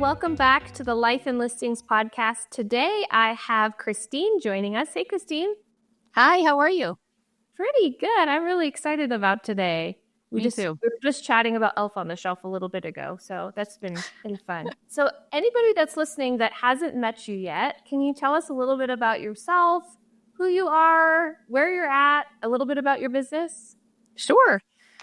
welcome back to the Life and Listings podcast. Today I have Christine joining us. Hey, Christine. Hi, how are you? Pretty good. I'm really excited about today. Me too. We were just chatting about Elf on the Shelf a little bit ago, so that's been fun. So anybody that's listening that hasn't met you yet, can you tell us a little bit about yourself, who you are, where you're at, a little bit about your business? Sure.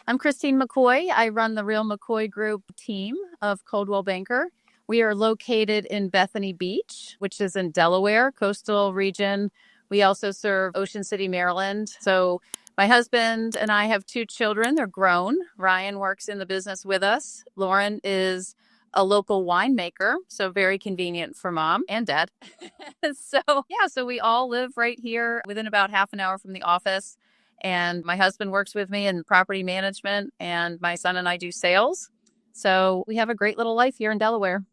I'm Christine McCoy. I run the Real McCoy Group team of Coldwell Banker. We are located in Bethany Beach, which is in Delaware, coastal region. We also serve Ocean City, Maryland. So my husband and I have 2 children. They're grown. Ryan works in the business with us. Lauren is a local winemaker, so very convenient for mom and dad. So we all live right here within about half an hour from the office. And my husband works with me in property management, and my son and I do sales. So we have a great little life here in Delaware.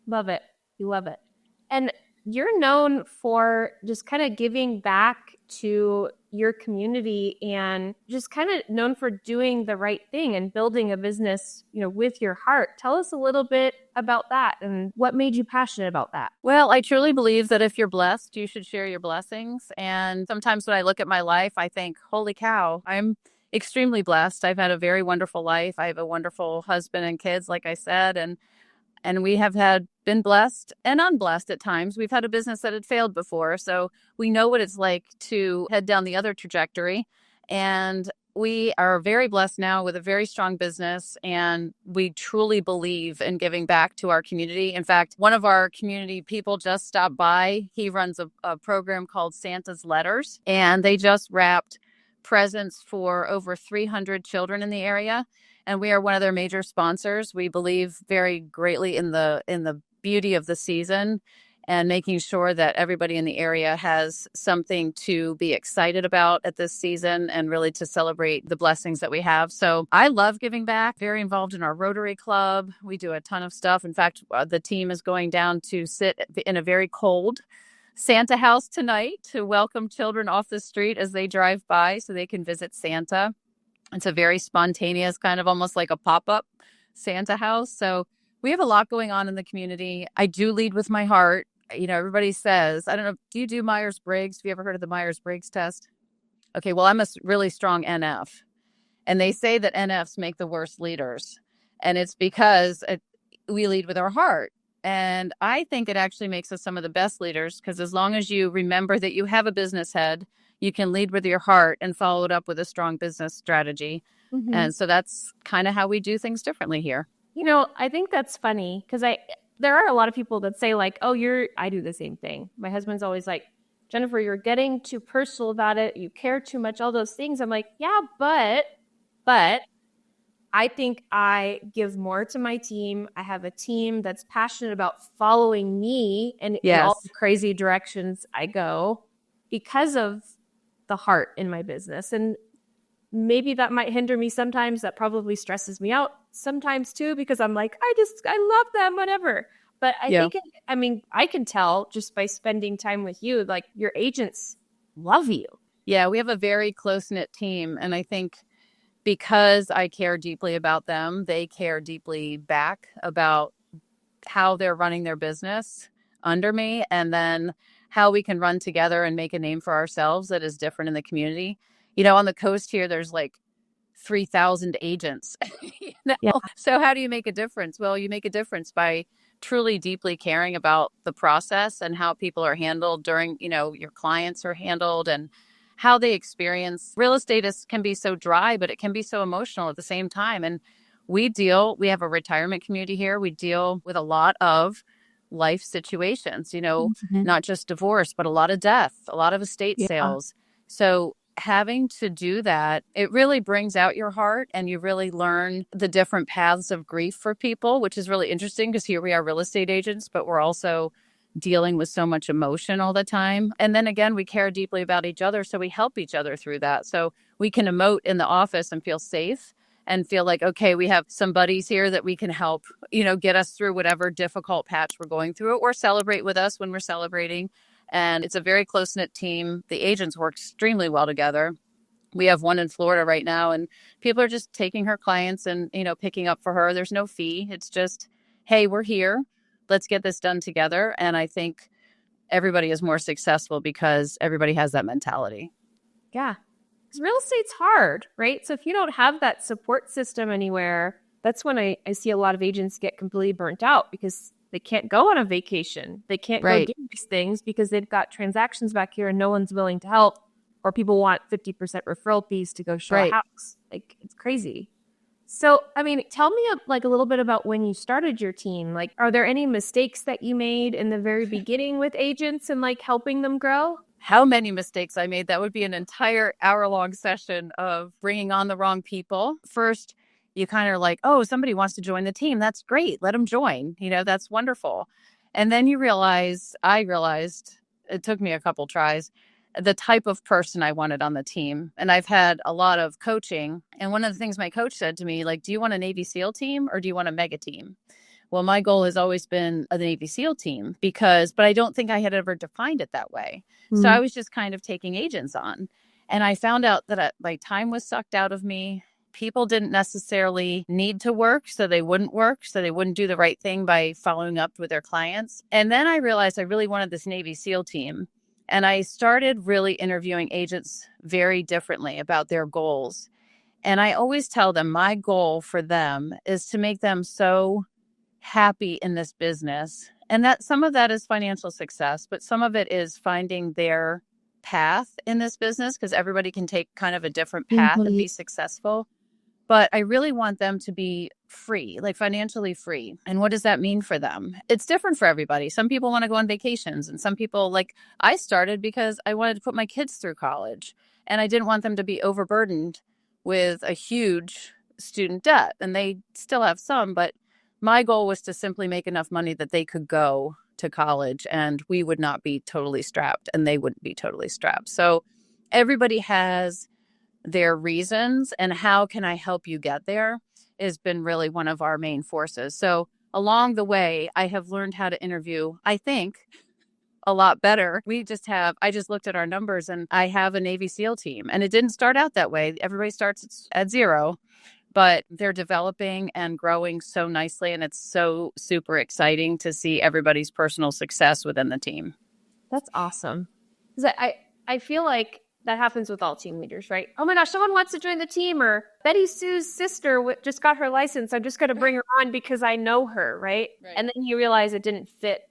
Love it. You love it. And you're known for just kind of giving back to your community and just kind of known for doing the right thing and building a business, with your heart. Tell us a little bit about that and what made you passionate about that. Well, I truly believe that if you're blessed, you should share your blessings. And sometimes when I look at my life, I think, holy cow, I'm extremely blessed. I've had a very wonderful life. I have a wonderful husband and kids, like I said, and we have been blessed and unblessed at times. We've had a business that had failed before, so we know what it's like to head down the other trajectory. And we are very blessed now with a very strong business, and we truly believe in giving back to our community. In fact, one of our community people just stopped by. He runs a program called Santa's Letters, and they just wrapped presents for over 300 children in the area. And we are one of their major sponsors. We believe very greatly in the beauty of the season and making sure that everybody in the area has something to be excited about at this season and really to celebrate the blessings that we have. So I love giving back, very involved in our Rotary Club. We do a ton of stuff. In fact, the team is going down to sit in a very cold Santa house tonight to welcome children off the street as they drive by so they can visit Santa. It's a very spontaneous, kind of almost like a pop-up Santa house. So we have a lot going on in the community. I do lead with my heart. Everybody says, I don't know, do you do Myers-Briggs? Have you ever heard of the Myers-Briggs test? Okay, well, I'm a really strong NF. And they say that NFs make the worst leaders. And it's because we lead with our heart. And I think it actually makes us some of the best leaders because as long as you remember that you have a business head, you can lead with your heart and follow it up with a strong business strategy. Mm-hmm. And so that's kind of how we do things differently here. I think that's funny because there are a lot of people that say like, oh, I do the same thing. My husband's always like, Jennifer, you're getting too personal about it. You care too much, all those things. I'm like, yeah, but I think I give more to my team. I have a team that's passionate about following me and in all the crazy directions I go because of the heart in my business. And maybe that might hinder me sometimes. That probably stresses me out sometimes too, because I'm like, I love them, whatever. But I think, I can tell just by spending time with you, like your agents love you. Yeah, we have a very close-knit team. And I think because I care deeply about them, they care deeply back about how they're running their business under me. And then how we can run together and make a name for ourselves that is different in the community. On the coast here, there's like 3,000 agents. Yeah. So how do you make a difference? Well, you make a difference by truly deeply caring about the process and how people are handled during, your clients are handled and how they experience. Real estate can be so dry, but it can be so emotional at the same time. And we have a retirement community here. We deal with a lot of life situations, mm-hmm. not just divorce, but a lot of death, a lot of estate sales. So having to do that, it really brings out your heart and you really learn the different paths of grief for people, which is really interesting because here we are real estate agents, but we're also dealing with so much emotion all the time. And then again, we care deeply about each other. So we help each other through that. So we can emote in the office and feel safe and feel like, okay, we have some buddies here that we can help, get us through whatever difficult patch we're going through or celebrate with us when we're celebrating. And it's a very close-knit team. The agents work extremely well together. We have one in Florida right now, and people are just taking her clients and, picking up for her. There's no fee. It's just, hey, we're here. let's get this done together. And I think everybody is more successful because everybody has that mentality. Yeah. Because real estate's hard, right? So if you don't have that support system anywhere, that's when I see a lot of agents get completely burnt out because they can't go on a vacation. They can't go do these things because they've got transactions back here and no one's willing to help, or people want 50% referral fees to go show a house. Like, it's crazy. So, I mean, tell me like a little bit about when you started your team. Like, are there any mistakes that you made in the very beginning with agents and like helping them grow? How many mistakes I made. That would be an entire hour-long session of bringing on the wrong people. First, you kind of like, oh, somebody wants to join the team. That's great. Let them join. That's wonderful. And then I realized, it took me a couple tries, the type of person I wanted on the team. And I've had a lot of coaching. And one of the things my coach said to me, like, do you want a Navy SEAL team or do you want a mega team? Well, my goal has always been a Navy SEAL team but I don't think I had ever defined it that way. Mm-hmm. So I was just kind of taking agents on. And I found out that my time was sucked out of me. People didn't necessarily need to work, so they wouldn't work, so they wouldn't do the right thing by following up with their clients. And then I realized I really wanted this Navy SEAL team. And I started really interviewing agents very differently about their goals. And I always tell them my goal for them is to make them so happy in this business. And that some of that is financial success, but some of it is finding their path in this business, because everybody can take kind of a different path and be successful. But I really want them to be free, like financially free. And what does that mean for them? It's different for everybody. Some people want to go on vacations, and some people, like I started because I wanted to put my kids through college and I didn't want them to be overburdened with a huge student debt. And they still have some, but my goal was to simply make enough money that they could go to college and we would not be totally strapped and they wouldn't be totally strapped. So everybody has their reasons, and how can I help you get there has been really one of our main forces. So along the way, I have learned how to interview, I think, a lot better. I just looked at our numbers and I have a Navy SEAL team, and it didn't start out that way. Everybody starts at zero. But they're developing and growing so nicely, and it's so super exciting to see everybody's personal success within the team. That's awesome. Because I feel like that happens with all team leaders, right? Oh my gosh, someone wants to join the team, or Betty Sue's sister just got her license. I'm just going to bring her on because I know her, right? And then you realize it didn't fit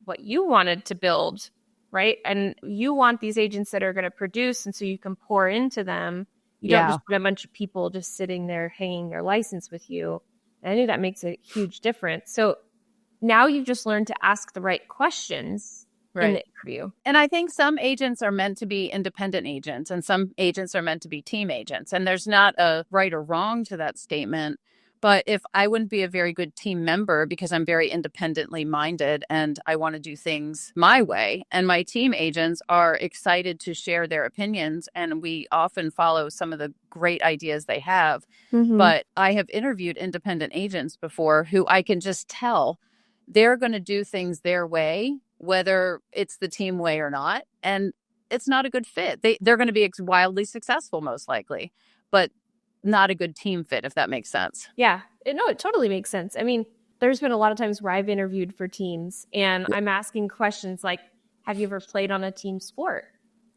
what you wanted to build, right? And you want these agents that are going to produce, and so you can pour into them. You don't just have a bunch of people just sitting there hanging their license with you. And I think that makes a huge difference. So now you've just learned to ask the right questions in the interview. And I think some agents are meant to be independent agents and some agents are meant to be team agents. And there's not a right or wrong to that statement. But if I wouldn't be a very good team member because I'm very independently minded and I want to do things my way, and my team agents are excited to share their opinions, and we often follow some of the great ideas they have. Mm-hmm. But I have interviewed independent agents before who I can just tell they're going to do things their way, whether it's the team way or not. And it's not a good fit. They're going to be wildly successful, most likely, but not a good team fit, if that makes sense. Yeah, it totally makes sense. I mean, there's been a lot of times where I've interviewed for teams and I'm asking questions like, have you ever played on a team sport?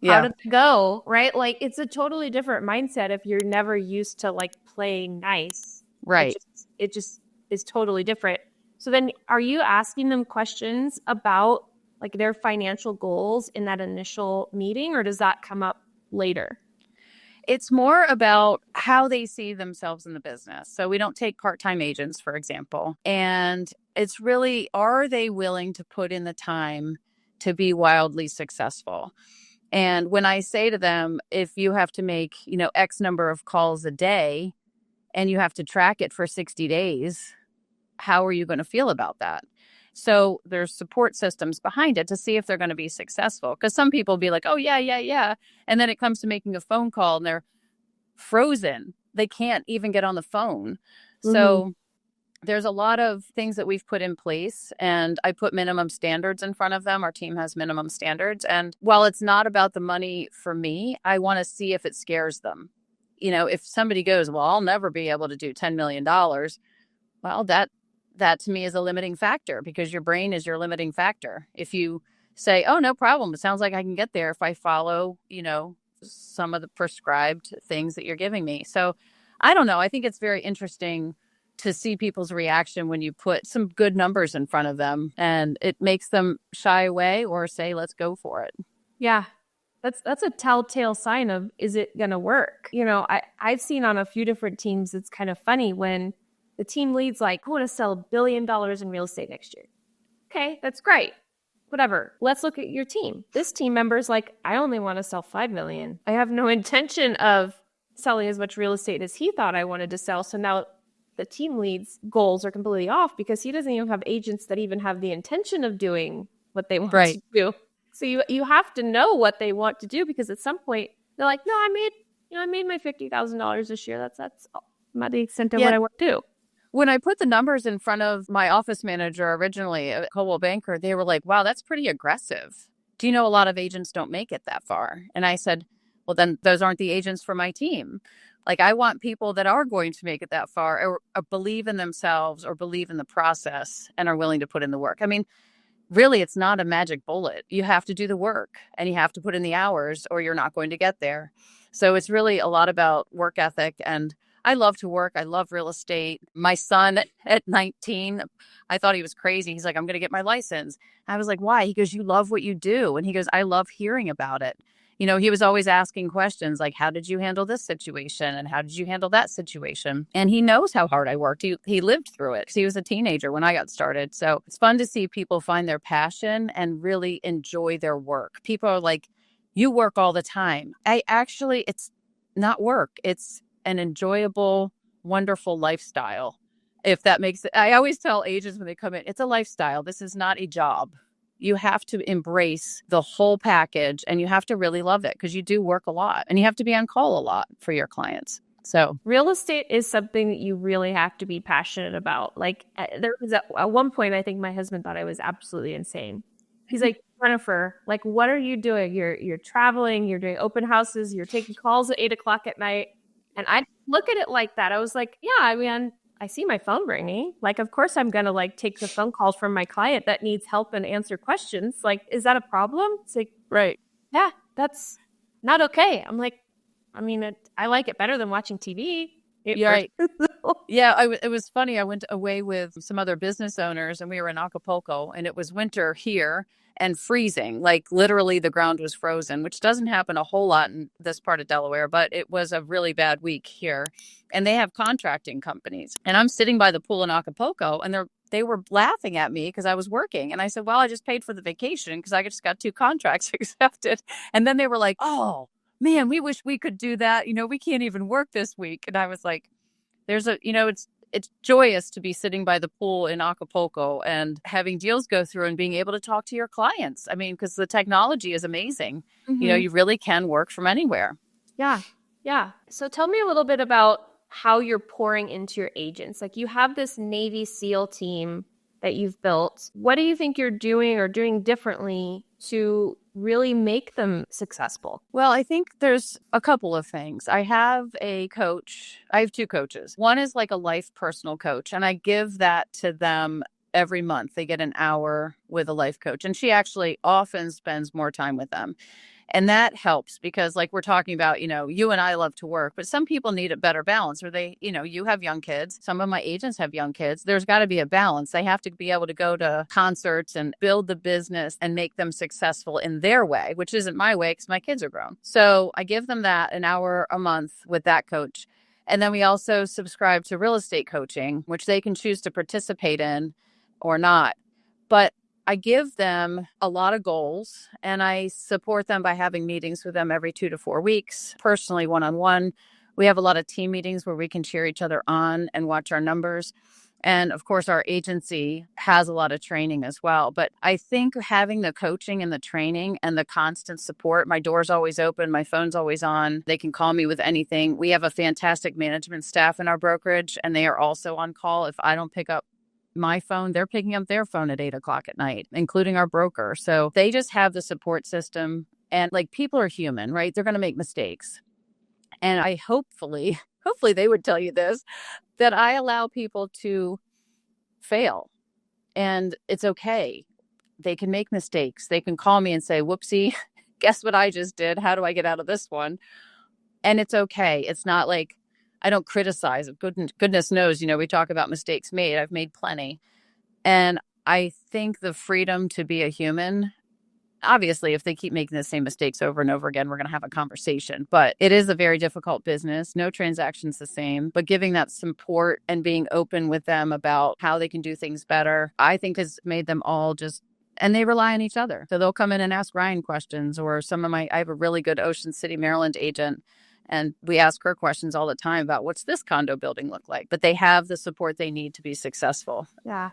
How did it go? Right? Like, it's a totally different mindset if you're never used to like playing nice. Right. It just is totally different. So then are you asking them questions about like their financial goals in that initial meeting, or does that come up later? It's more about how they see themselves in the business. So we don't take part-time agents, for example. And it's really, are they willing to put in the time to be wildly successful? And when I say to them, if you have to make, X number of calls a day and you have to track it for 60 days, how are you going to feel about that? So there's support systems behind it to see if they're going to be successful. Because some people be like, oh, yeah. And then it comes to making a phone call and they're frozen. They can't even get on the phone. Mm-hmm. So there's a lot of things that we've put in place, and I put minimum standards in front of them. Our team has minimum standards. And while it's not about the money for me, I want to see if it scares them. If somebody goes, well, I'll never be able to do $10 million. Well, that that to me is a limiting factor, because your brain is your limiting factor. If you say, oh, no problem, it sounds like I can get there if I follow, some of the prescribed things that you're giving me. So I don't know. I think it's very interesting to see people's reaction when you put some good numbers in front of them, and it makes them shy away or say, let's go for it. Yeah. That's a telltale sign of, is it going to work? I've seen on a few different teams, it's kind of funny when the team lead's like, I want to sell $1 billion in real estate next year. Okay, that's great. Whatever. Let's look at your team. This team member's like, I only want to sell 5 million. I have no intention of selling as much real estate as he thought I wanted to sell. So now the team lead's goals are completely off because he doesn't even have agents that even have the intention of doing what they want to do. So you have to know what they want to do, because at some point they're like, no, I made my $50,000 this year. That's not the extent of what I want to do. When I put the numbers in front of my office manager originally at Coldwell Banker, they were like, wow, that's pretty aggressive. Do you know a lot of agents don't make it that far? And I said, well, then those aren't the agents for my team. Like, I want people that are going to make it that far, or believe in themselves or believe in the process and are willing to put in the work. I mean, really, it's not a magic bullet. You have to do the work and you have to put in the hours, or you're not going to get there. So it's really a lot about work ethic. And I love to work. I love real estate. My son at 19, I thought he was crazy. He's like, I'm going to get my license. I was like, why? He goes, you love what you do. And he goes, I love hearing about it. He was always asking questions like, how did you handle this situation? And how did you handle that situation? And he knows how hard I worked. He lived through it because he was a teenager when I got started. So it's fun to see people find their passion and really enjoy their work. People are like, you work all the time. It's not work. It's an enjoyable, wonderful lifestyle. If that makes it, I always tell agents when they come in, it's a lifestyle. This is not a job. You have to embrace the whole package, and you have to really love it, because you do work a lot and you have to be on call a lot for your clients. So real estate is something that you really have to be passionate about. Like, there was at one point, I think my husband thought I was absolutely insane. He's like, Jennifer, like, what are you doing? You're traveling, you're doing open houses, you're taking calls at 8:00 at night. And I look at it like that. I was like, yeah, I mean, I see my phone ringing. Like, of course I'm going to like take the phone calls from my client that needs help and answer questions. Like, is that a problem? It's like, right. Yeah, that's not okay. I'm like, I mean, I like it better than watching TV. Right. Yeah, it was funny. I went away with some other business owners, and we were in Acapulco, and it was winter here and freezing. Like, literally the ground was frozen, which doesn't happen a whole lot in this part of Delaware, but it was a really bad week here. And they have contracting companies. And I'm sitting by the pool in Acapulco, and they were laughing at me because I was working. And I said, well, I just paid for the vacation because I just got 2 contracts accepted. And then they were like, oh, man, we wish we could do that. We can't even work this week. And I was like, it's joyous to be sitting by the pool in Acapulco and having deals go through and being able to talk to your clients. I mean, because the technology is amazing. Mm-hmm. You really can work from anywhere. Yeah. Yeah. So tell me a little bit about how you're pouring into your agents. Like, you have this Navy SEAL team that you've built. What do you think you're doing or doing differently to really make them successful? Well, I think there's a couple of things. I have a coach. I have 2 coaches. One is like a life personal coach, and I give that to them every month. They get an hour with a life coach, and she actually often spends more time with them. And that helps because, like we're talking about, you and I love to work, but some people need a better balance, or they, you have young kids. Some of my agents have young kids. There's got to be a balance. They have to be able to go to concerts and build the business and make them successful in their way, which isn't my way because my kids are grown. So I give them that an hour a month with that coach. And then we also subscribe to real estate coaching, which they can choose to participate in or not. But I give them a lot of goals, and I support them by having meetings with them every 2 to 4 weeks, personally, one-on-one. We have a lot of team meetings where we can cheer each other on and watch our numbers. And of course, our agency has a lot of training as well. But I think having the coaching and the training and the constant support, my door's always open, my phone's always on. They can call me with anything. We have a fantastic management staff in our brokerage, and they are also on call. If I don't pick up my phone, they're picking up their phone at 8:00 at night, including our broker. So they just have the support system, and like, people are human, right? They're going to make mistakes. And I hopefully they would tell you this, that I allow people to fail, and it's okay. They can make mistakes. They can call me and say, whoopsie, guess what I just did? How do I get out of this one? And it's okay. It's not like I don't criticize. Goodness knows, we talk about mistakes made. I've made plenty. And I think the freedom to be a human, obviously, if they keep making the same mistakes over and over again, we're going to have a conversation. But it is a very difficult business. No transaction's the same. But giving that support and being open with them about how they can do things better, I think has made them all and they rely on each other. So they'll come in and ask Ryan questions, or I have a really good Ocean City, Maryland agent, and we ask her questions all the time about what's this condo building look like. But they have the support they need to be successful. Yeah.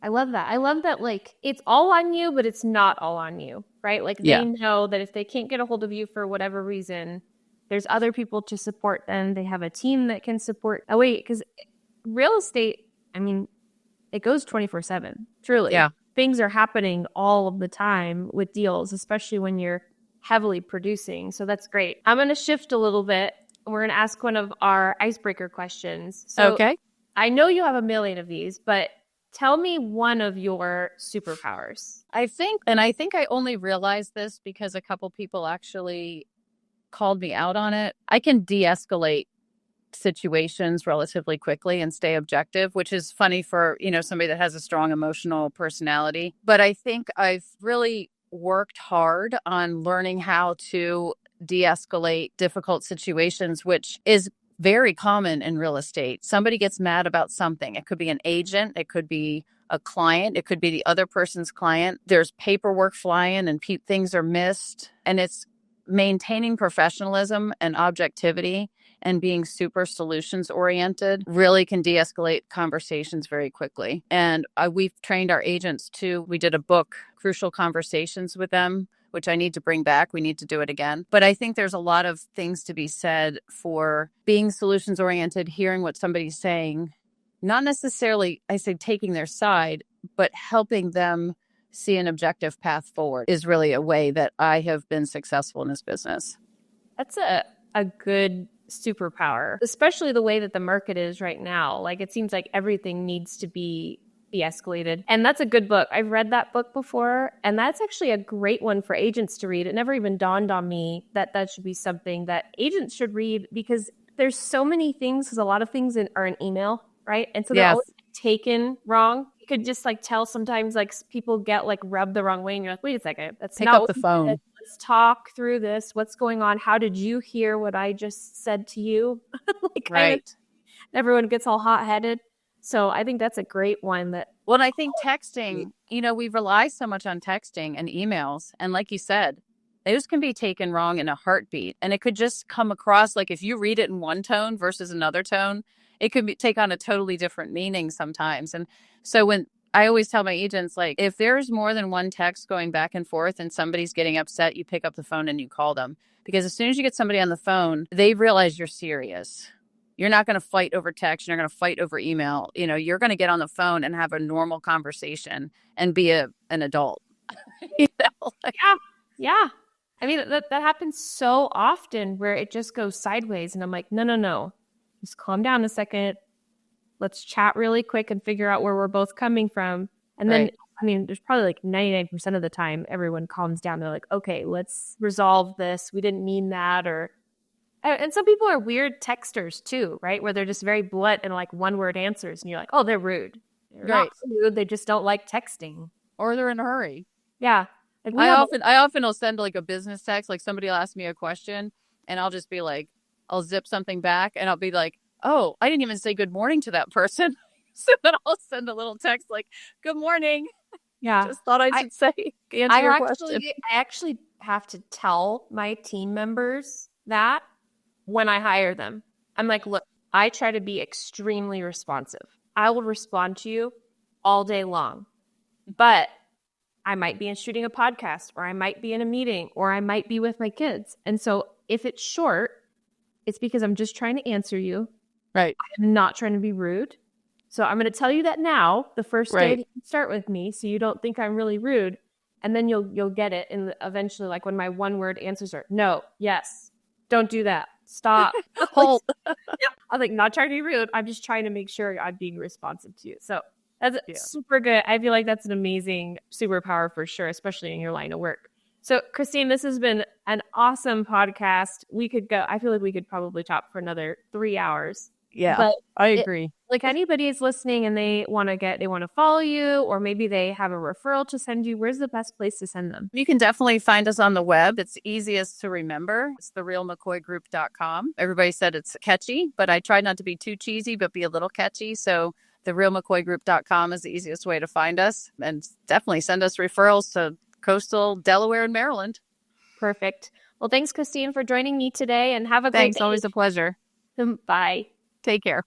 I love that. I love that, like, it's all on you, but it's not all on you, right? Like, they know that if they can't get a hold of you for whatever reason, there's other people to support them. They have a team that can support. Oh, wait, because real estate, I mean, it goes 24/7, truly. Yeah. Things are happening all of the time with deals, especially when you're heavily producing. So that's great. I'm going to shift a little bit. We're going to ask one of our icebreaker questions. So okay. I know you have a million of these, but tell me one of your superpowers. I think I only realized this because a couple people actually called me out on it. I can de-escalate situations relatively quickly and stay objective, which is funny for, somebody that has a strong emotional personality. But I think I've really worked hard on learning how to de-escalate difficult situations, which is very common in real estate. Somebody gets mad about something. It could be an agent. It could be a client. It could be the other person's client. There's paperwork flying and things are missed. And it's maintaining professionalism and objectivity and being super solutions oriented really can de-escalate conversations very quickly. And we've trained our agents too. We did a book, Crucial Conversations, with them, which I need to bring back. We need to do it again. But I think there's a lot of things to be said for being solutions oriented, hearing what somebody's saying, not necessarily, I say, taking their side, but helping them see an objective path forward is really a way that I have been successful in this business. That's a good superpower, especially the way that the market is right now. Like, it seems like everything needs to be escalated. And that's a good book. I've read that book before, and that's actually a great one for agents to read. It never even dawned on me that should be something that agents should read, because there's so many things, because a lot of things are in email, right? And so they're always taken wrong. You could just tell sometimes people get rubbed the wrong way, and you're like, wait a second, that's pick not up the phone. Let's talk through this. What's going on? How did you hear what I just said to you? Right. Everyone gets all hot-headed. So I think that's a great one. Well, I think texting, we rely so much on texting and emails. And like you said, those can be taken wrong in a heartbeat. And it could just come across if you read it in one tone versus another tone, it could take on a totally different meaning sometimes. And so when I always tell my agents, if there's more than one text going back and forth and somebody's getting upset, you pick up the phone and you call them. Because as soon as you get somebody on the phone, they realize you're serious. You're not going to fight over text. You're not going to fight over email. You're going to get on the phone and have a normal conversation and be an adult. Yeah. I mean, that happens so often where it just goes sideways. And I'm like, no. Just calm down a second. Let's chat really quick and figure out where we're both coming from. And then, I mean, there's probably 99% of the time everyone calms down. They're like, okay, let's resolve this. We didn't mean that. And some people are weird texters too, right? Where they're just very blunt and one-word answers. And you're like, oh, they're rude. They're not rude. They just don't like texting. Or they're in a hurry. Yeah. I often will send a business text. Somebody will ask me a question and I'll just be I'll zip something back and I'll be like, oh, I didn't even say good morning to that person. So then I'll send a little text good morning. Yeah. Just thought I should answer your question. I actually have to tell my team members that when I hire them. I'm like, look, I try to be extremely responsive. I will respond to you all day long. But I might be shooting a podcast, or I might be in a meeting, or I might be with my kids. And so if it's short, it's because I'm just trying to answer you. Right. I'm not trying to be rude. So I'm going to tell you that now, the first day that you start with me, so you don't think I'm really rude. And then you'll get it. And eventually, when my one-word answers are, no, yes, don't do that. Stop. Hold. I'm not trying to be rude. I'm just trying to make sure I'm being responsive to you. So That's super good. I feel like that's an amazing superpower for sure, especially in your line of work. So, Christine, this has been an awesome podcast. I feel like we could probably talk for another 3 hours. Yeah, but I agree. Like anybody is listening and they want to follow you, or maybe they have a referral to send you, where's the best place to send them? You can definitely find us on the web. It's easiest to remember. It's therealmccoygroup.com. Everybody said it's catchy, but I tried not to be too cheesy, but be a little catchy. So therealmccoygroup.com is the easiest way to find us. And definitely send us referrals to coastal Delaware and Maryland. Perfect. Well, thanks, Christine, for joining me today, and have a great day. Thanks. Always a pleasure. Bye. Take care.